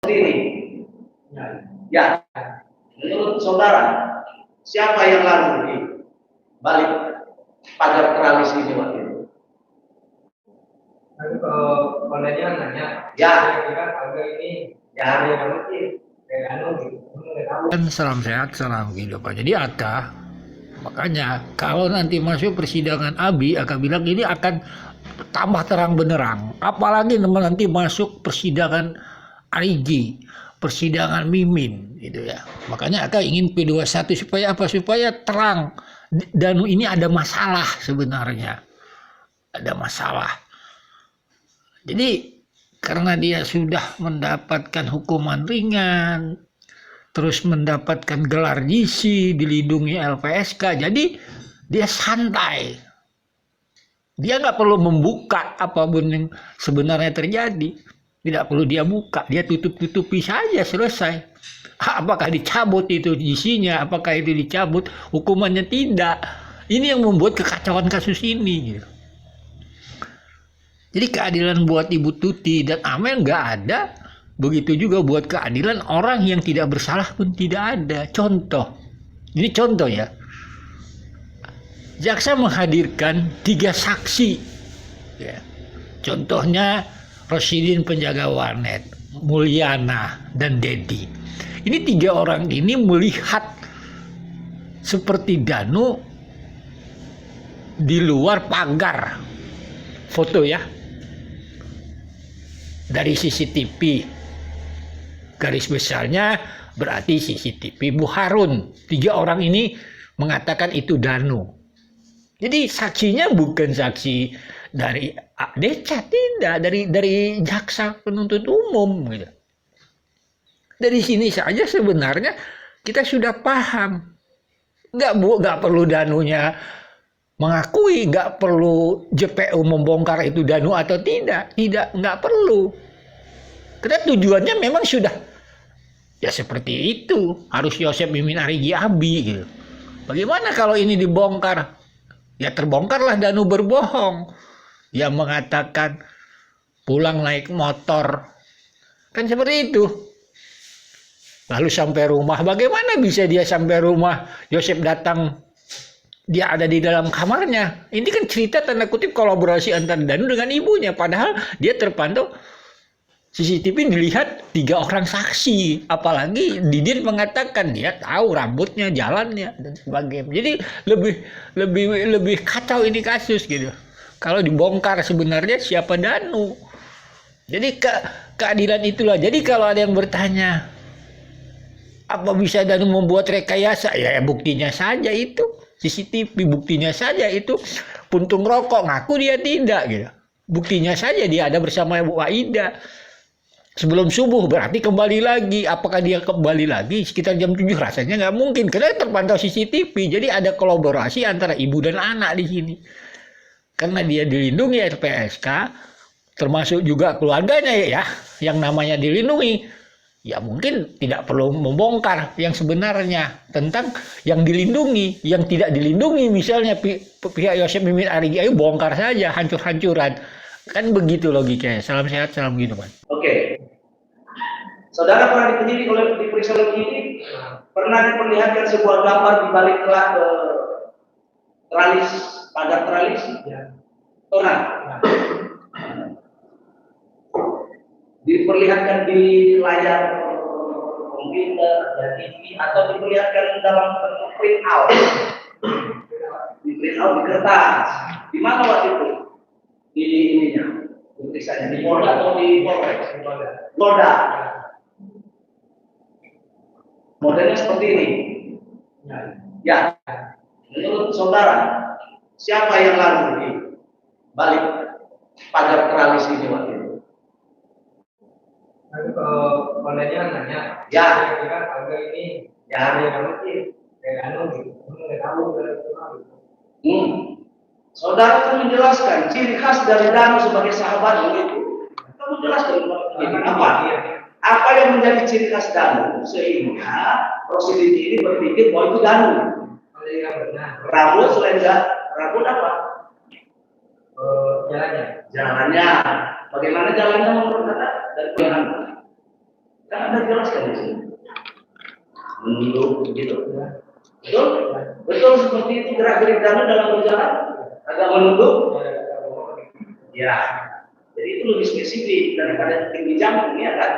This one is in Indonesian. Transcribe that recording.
Ini. Ya, menurut saudara, siapa yang lalu di balik pagar teralis ini waktu itu? Tapi kalau kontennya nanya, ya, kira-kira harga ini ya, ada yang sih kayak anu gitu, nggak tahu. Kan salam sehat, salam kehidupan. Jadi ada, makanya kalau nanti masuk persidangan Abi akan bilang ini akan tambah terang benerang. Apalagi nanti masuk persidangan Arigi, persidangan Mimin, gitu ya. Makanya akan ingin P21 supaya apa? Supaya terang. Danu ini ada masalah sebenarnya, ada masalah. Jadi karena dia sudah mendapatkan hukuman ringan, terus mendapatkan gelar GC, dilindungi LPSK, jadi dia santai. Dia nggak perlu membuka apapun yang sebenarnya terjadi. Tidak perlu dia buka, dia tutup-tutupi saja, selesai. Apakah dicabut itu GC-nya, apakah itu dicabut, hukumannya tidak. Ini yang membuat kekacauan kasus ini. Gitu. Jadi keadilan buat Ibu Tuti dan Amel nggak ada. Begitu juga buat keadilan orang yang tidak bersalah pun tidak ada. Contoh, ini contoh ya. Jaksa menghadirkan 3 saksi. Ya. Contohnya Rosidin penjaga warnet, Mulyana, dan Dedi. Ini 3 orang ini melihat seperti Danu di luar pagar. Foto ya. Dari CCTV. Garis besarnya berarti CCTV Bu Harun. 3 orang ini mengatakan itu Danu. Jadi saksinya bukan saksi dari Deca, tidak, dari jaksa penuntut umum gitu. Dari sini saja sebenarnya kita sudah paham. Nggak perlu Danunya mengakui, nggak perlu JPU membongkar itu Danu atau tidak, nggak perlu. Karena tujuannya memang sudah ya seperti itu, harus Yosep Mimin Arigi Abi gitu. Bagaimana kalau ini dibongkar? Ya terbongkarlah Danu berbohong. Yang mengatakan pulang naik motor. Kan seperti itu. Lalu sampai rumah, bagaimana bisa dia sampai rumah? Yosep datang, dia ada di dalam kamarnya. Ini kan cerita tanda kutip kolaborasi antara Danu dengan ibunya. Padahal dia terpantau CCTV dilihat 3 orang saksi. Apalagi Didin mengatakan dia tahu rambutnya, jalannya, dan sebagainya. Jadi lebih kacau ini kasus gitu. Kalau dibongkar sebenarnya siapa Danu. Jadi keadilan itulah. Jadi kalau ada yang bertanya, apa bisa Danu membuat rekayasa? Ya buktinya saja itu. CCTV buktinya saja itu puntung rokok. Ngaku dia tidak gitu. Buktinya saja dia ada bersama Ibu Aida. Sebelum subuh berarti kembali lagi. Apakah dia kembali lagi sekitar jam 7? Rasanya nggak mungkin karena terpantau CCTV. Jadi ada kolaborasi antara ibu dan anak di sini. Karena dia dilindungi LPSK, termasuk juga keluarganya ya, yang namanya dilindungi. Ya mungkin tidak perlu membongkar yang sebenarnya tentang yang dilindungi, yang tidak dilindungi. Misalnya pihak Yosep Mimin Arigi, ayo bongkar saja, hancur-hancuran. Kan begitu logikanya. Salam sehat, salam kehidupan. Oke. Saudara pernah dipenyidik oleh diperiksa oleh penyidik, pernah diperlihatkan sebuah gambar di balik teralis, pagar teralis? Ya. Pernah. Diperlihatkan di layar komputer dan TV atau diperlihatkan dalam bentuk print out? Di print out di kertas. Di mana waktu itu? Di ininya, tulisannya di Polda atau di Polres? Polda. Modelnya seperti ini. Ya. Menurut saudara, siapa yang lalu di balik pagar teralis ini waktu itu? Tapi kalau kontennya nanya, ya, kira-kira harga ini ya, ada yang sih kayak anu gitu, nggak tahu gitu. Saudara itu menjelaskan ciri khas dari Danu sebagai sahabat itu. Kamu jelaskan apa? Apa yang menjadi ciri khas Danu sehingga Rosidin ini berpikir bahwa itu Danu. Rambut selain rambut apa? Jalannya. Jalannya. Bagaimana jalannya menurut kata dari mana? Kan Anda jelaskan di sini. Menunduk begitu. Betul? Betul seperti itu gerak-gerik danu dalam berjalan agak menunduk. Ya. Jadi itu lebih spesifik daripada tinggi jangkung, ya kan?